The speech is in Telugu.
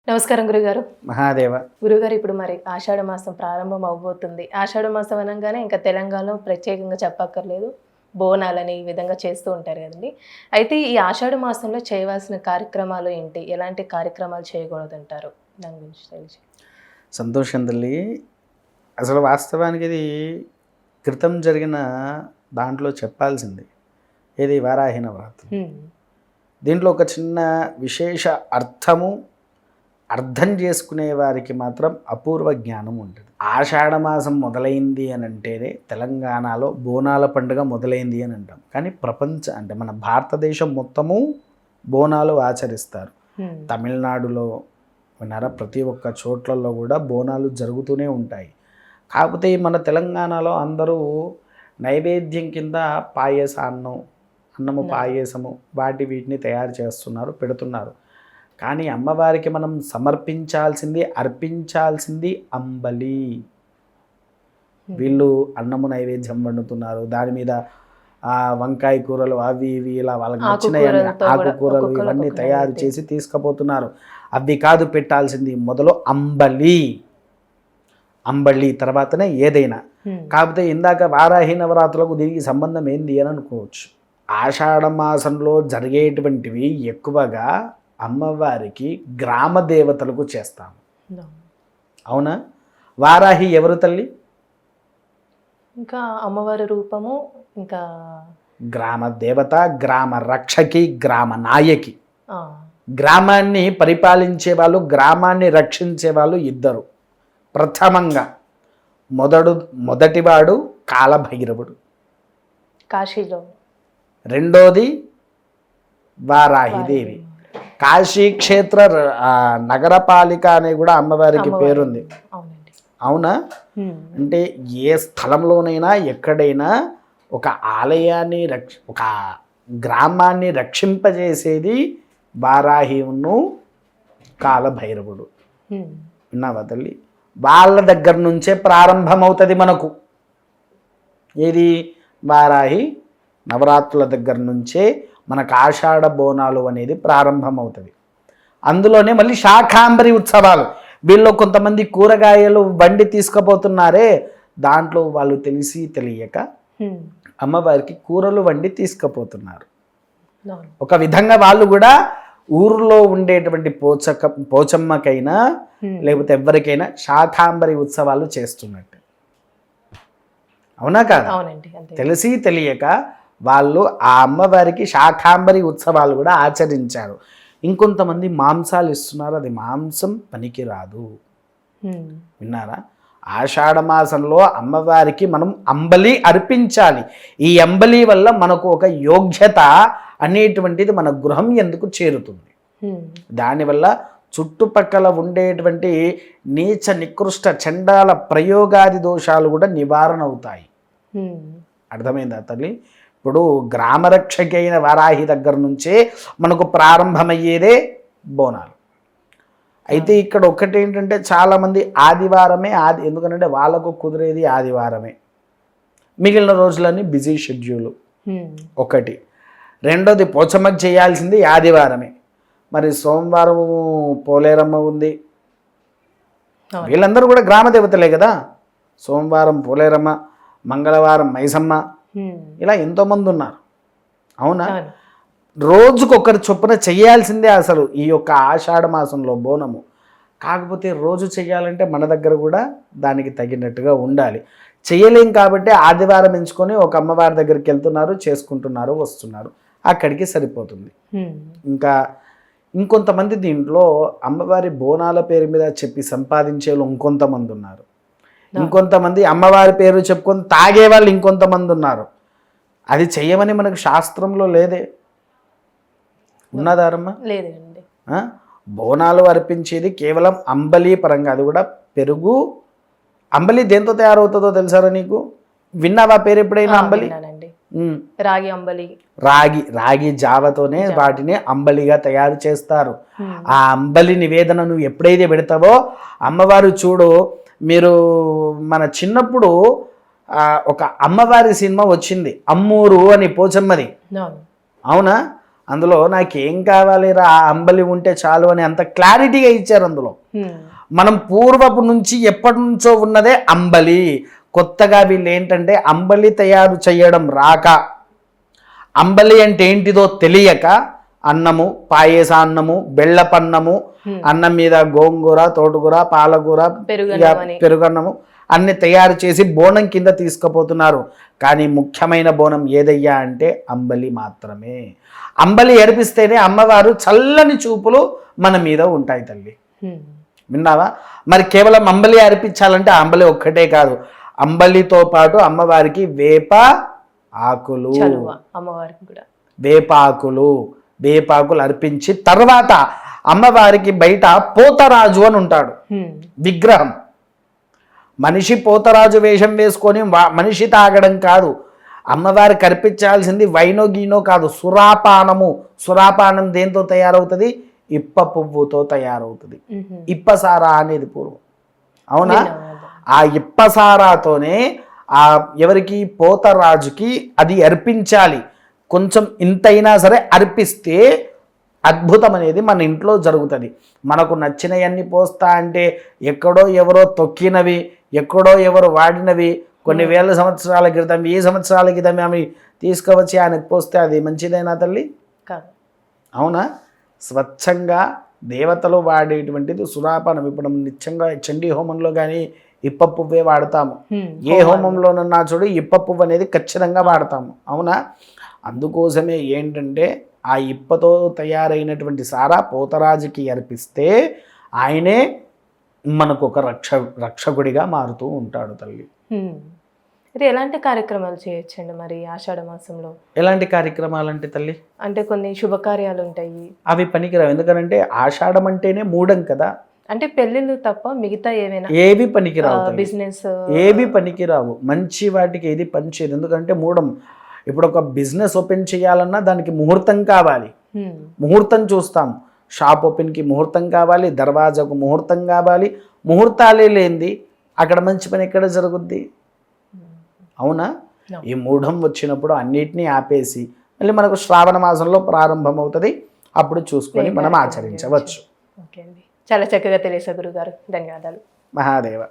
నమస్కారం గురుగారు. మహాదేవ. గురుగారు, ఇప్పుడు మరి ఆషాఢ మాసం ప్రారంభం అవబోతుంది. ఆషాఢ మాసం అనగానే ఇంకా తెలంగాణలో ప్రత్యేకంగా చెప్పక్కర్లేదు, బోనాలని ఈ విధంగా చేస్తూ ఉంటారు కదండి. అయితే ఈ ఆషాఢ మాసంలో చేయవలసిన కార్యక్రమాలు ఏంటి, ఎలాంటి కార్యక్రమాలు చేయకూడదంటారు, దాని గురించి తెలిసి? సంతోషం తల్లి. అసలు వాస్తవానికి ఇది క్రితం జరిగిన దాంట్లో చెప్పాల్సింది ఏది వారాహి నవరాత్రి. దీంట్లో ఒక చిన్న విశేష అర్థం చేసుకునే వారికి మాత్రం అపూర్వ జ్ఞానం ఉంటుంది. ఆషాఢమాసం మొదలైంది అని అంటేనే తెలంగాణలో బోనాల పండుగ మొదలైంది అని అంటాం. కానీ అంటే మన భారతదేశం మొత్తము బోనాలు ఆచరిస్తారు. తమిళనాడులో విన్నారా, ప్రతి ఒక్క చోట్లలో కూడా బోనాలు జరుగుతూనే ఉంటాయి. కాకపోతే మన తెలంగాణలో అందరూ నైవేద్యం కింద అన్నము పాయసము వీటిని తయారు చేస్తున్నారు, పెడుతున్నారు. కానీ అమ్మవారికి మనం అర్పించాల్సింది అంబలి. వీళ్ళు అన్నము నైవేద్యం వండుతున్నారు, దాని మీద వంకాయ కూరలు అవి ఇవి ఇలా వాళ్ళకి నచ్చిన ఆకుకూరలు ఇవన్నీ తయారు చేసి తీసుకుపోతున్నారు. అవి కాదు పెట్టాల్సింది, మొదలు అంబలి తర్వాతనే ఏదైనా. కాకపోతే ఇందాక వారాహి నవరాత్రులకు దీనికి సంబంధం ఏంది అని అనుకోవచ్చు. ఆషాఢ మాసంలో జరిగేటువంటివి ఎక్కువగా అమ్మవారికి గ్రామ దేవతలకు చేస్తాము. అవునా? వారాహి ఎవరు తల్లి? ఇంకా అమ్మవారి రూపము, ఇంకా గ్రామ దేవత, గ్రామ రక్షకి, గ్రామ నాయకి. గ్రామాన్ని పరిపాలించే వాళ్ళు, గ్రామాన్ని రక్షించే వాళ్ళు ఇద్దరు. ప్రథమంగా మొదటివాడు కాలభైరవుడు, కాశీలో. రెండోది వారాహిదేవి. కాశీ క్షేత్ర నగరపాలిక అనే కూడా అమ్మవారికి పేరుంది. అవునా? అంటే ఏ స్థలంలోనైనా ఎక్కడైనా ఒక ఆలయాన్ని ఒక గ్రామాన్ని రక్షింపజేసేది వారాహిను కాలభైరవుడు. విన్నావా తల్లి? వాళ్ళ దగ్గర నుంచే ప్రారంభమవుతుంది మనకు. ఏది? వారాహి నవరాత్రుల దగ్గర నుంచే మనకు ఆషాఢ బోనాలు అనేది ప్రారంభమవుతుంది. అందులోనే మళ్ళీ శాకాంబరి ఉత్సవాలు. వీళ్ళు కొంతమంది కూరగాయలు బండి తీసుకుపోతున్నారే, దాంట్లో వాళ్ళు తెలిసి తెలియక అమ్మవారికి కూరలు వండి తీసుకుపోతున్నారు. ఒక విధంగా వాళ్ళు కూడా ఊరిలో ఉండేటువంటి పోచమ్మకైనా లేకపోతే ఎవరికైనా శాకాంబరి ఉత్సవాలు చేస్తున్నట్టు. అవునా కాదా? తెలిసి తెలియక వాళ్ళు ఆ అమ్మవారికి శాకాంబరి ఉత్సవాలు కూడా ఆచరించారు. ఇంకొంతమంది మాంసాలు ఇస్తున్నారు, అది మాంసం పనికిరాదు. విన్నారా? ఆషాఢ మాసంలో అమ్మవారికి మనం అంబలి అర్పించాలి. ఈ అంబలి వల్ల మనకు ఒక యోగ్యత అనేటువంటిది మన గృహం ఎందుకు చేరుతుంది. దానివల్ల చుట్టుపక్కల ఉండేటువంటి నీచ నికృష్ట చండాల ప్రయోగాది దోషాలు కూడా నివారణ అవుతాయి. అర్థమైందా తల్లి? ఇప్పుడు గ్రామరక్షకి అయిన వారాహి దగ్గర నుంచే మనకు ప్రారంభమయ్యేదే బోనాలు. అయితే ఇక్కడ ఒకటి ఏంటంటే, చాలామంది ఆదివారమే ఎందుకంటే వాళ్ళకు కుదిరేది ఆదివారమే, మిగిలిన రోజులన్నీ బిజీ షెడ్యూల్ ఒకటి. రెండోది పోచమ్మకి చేయాల్సింది ఆదివారమే. మరి సోమవారం పోలేరమ్మ ఉంది, వీళ్ళందరూ కూడా గ్రామ దేవతలే కదా. సోమవారం పోలేరమ్మ, మంగళవారం మైసమ్మ, ఇలా ఎంతోమంది ఉన్నారు. అవునా? రోజుకొకరు చొప్పున చేయాల్సిందే అసలు ఈ యొక్క ఆషాఢ మాసంలో బోనము. కాకపోతే రోజు చేయాలంటే మన దగ్గర కూడా దానికి తగినట్టుగా ఉండాలి. చేయలేం కాబట్టి ఆదివారం ఎంచుకొని ఒక అమ్మవారి దగ్గరికి వెళ్తున్నారు, చేసుకుంటున్నారు, వస్తున్నారు, అక్కడికి సరిపోతుంది. ఇంకా ఇంకొంతమంది దీంట్లో అమ్మవారి బోనాల పేరు మీద చెప్పి సంపాదించే వాళ్ళు ఇంకొంతమంది ఉన్నారు. ఇంకొంతమంది అమ్మవారి పేరు చెప్పుకొని తాగే వాళ్ళు ఇంకొంతమంది ఉన్నారు. అది చెయ్యమని మనకు శాస్త్రంలో లేదే. ఉన్నదారమ్మా? లేదండి. బోనాలు అర్పించేది కేవలం అంబలి పరంగా. అది కూడా పెరుగు. అంబలి దేంతో తయారవుతుందో తెలుసారా నీకు? విన్నావా పేరు ఎప్పుడైనా? అంబలి రాగి అంబలి, రాగి జావతోనే వాటిని అంబలిగా తయారు చేస్తారు. ఆ అంబలి నివేదన నువ్వు ఎప్పుడైతే పెడతావో అమ్మవారు చూడు. మీరు మన చిన్నప్పుడు ఒక అమ్మవారి సినిమా వచ్చింది, అమ్మూరు అని, పోచమ్మది. అవునా? అందులో నాకేం కావాలి రా అంబలి ఉంటే చాలు అని అంత క్లారిటీగా ఇచ్చారు అందులో. మనం పూర్వపు నుంచి ఎప్పటి నుంచో ఉన్నదే అంబలి. కొత్తగా వీళ్ళు ఏంటంటే అంబలి తయారు చేయడం రాక, అంబలి అంటే ఏంటిదో తెలియక అన్నము, పాయసాన్నము, బెల్లపన్నము, అన్నం మీద గోంగూర, తోటకూర, పాలకూర, పెరుగన్నము అన్ని తయారు చేసి బోనం కింద తీసుకుపోతున్నారు. కానీ ముఖ్యమైన బోనం ఏదయ్యా అంటే అంబలి మాత్రమే. అంబలి ఏర్పిస్తేనే అమ్మవారు చల్లని చూపులు మన మీద ఉంటాయి తల్లి. విన్నావా? మరి కేవలం అంబలి అర్పించాలంటే అంబలి ఒక్కటే కాదు, అంబలితో పాటు అమ్మవారికి వేప ఆకులు, అమ్మవారికి కూడా వేపాకులు అర్పించి తర్వాత అమ్మవారికి బయట పోతరాజు అని ఉంటాడు విగ్రహం. మనిషి పోతరాజు వేషం వేసుకొని మనిషి తాగడం కాదు, అమ్మవారికి అర్పించాల్సింది వైనో గీనో కాదు, సురాపానము. సురాపానం దేంతో తయారవుతుంది? ఇప్ప పువ్వుతో తయారవుతుంది. ఇప్పసారా అనేది పూర్వం, అవునా? ఆ ఇప్పసారాతోనే ఆ ఎవరికి పోతరాజుకి అది అర్పించాలి. కొంచెం ఇంతైనా సరే అర్పిస్తే అద్భుతం అనేది మన ఇంట్లో జరుగుతుంది. మనకు నచ్చినవన్నీ పోస్తా అంటే ఎక్కడో ఎవరో తొక్కినవి, ఎక్కడో ఎవరు వాడినవి, కొన్ని వేల సంవత్సరాల క్రితం, 1000 సంవత్సరాల క్రితం ఆమె తీసుకువచ్చి ఆయనకు పోస్తే అది మంచిదేనా తల్లి? అవునా? స్వచ్ఛంగా దేవతలు వాడేటువంటిది సురాపానం. ఇప్పుడు నిత్యంగా చండీ హోమంలో కానీ ఇప్ప పువ్వే వాడతాము. ఏ హోమంలోనన్నా చూడు ఇప్ప పువ్వు అనేది ఖచ్చితంగా వాడతాము, అవునా? అందుకోసమే ఏంటంటే ఆ ఇప్పతో తయారైనటువంటి సారా పోతరాజుకి అర్పిస్తే ఆయనే మనకు ఒక రక్షకుడిగా మారుతూ ఉంటాడు తల్లి. ఇది ఎలాంటి కార్యక్రమాలు చేయొచ్చండి మరి ఆషాఢ మాసంలో? ఎలాంటి కార్యక్రమాలు అంటే తల్లి, అంటే కొన్ని శుభకార్యాలు ఉంటాయి, అవి పనికిరావు. ఎందుకంటే ఆషాఢం అంటేనే మూడం కదా. అంటే పెళ్ళిళ్ళు తప్ప మిగతా ఏమైనా ఏవి పనికిరావు, బిజినెస్ ఏవి పనికిరావు. మంచి వాటికి ఏది పనిచేయదు. ఎందుకంటే మూడం. ఇప్పుడు ఒక బిజినెస్ ఓపెన్ చేయాలన్నా దానికి ముహూర్తం కావాలి. ముహూర్తం చూస్తాం. షాప్ ఓపెన్కి ముహూర్తం కావాలి, దర్వాజాకు ముహూర్తం కావాలి. ముహూర్తాలే లేనిది అక్కడ మంచి పని ఎక్కడ జరుగుద్ది? అవునా? ఈ మూఢం వచ్చినప్పుడు అన్నిటినీ ఆపేసి మళ్ళీ మనకు శ్రావణ మాసంలో ప్రారంభం అవుతుంది, అప్పుడు చూసుకొని మనం ఆచరించవచ్చు. ఓకే అండి, చాలా చక్కగా తెలియసే గురుగారు, ధన్యవాదాలు. మహాదేవ.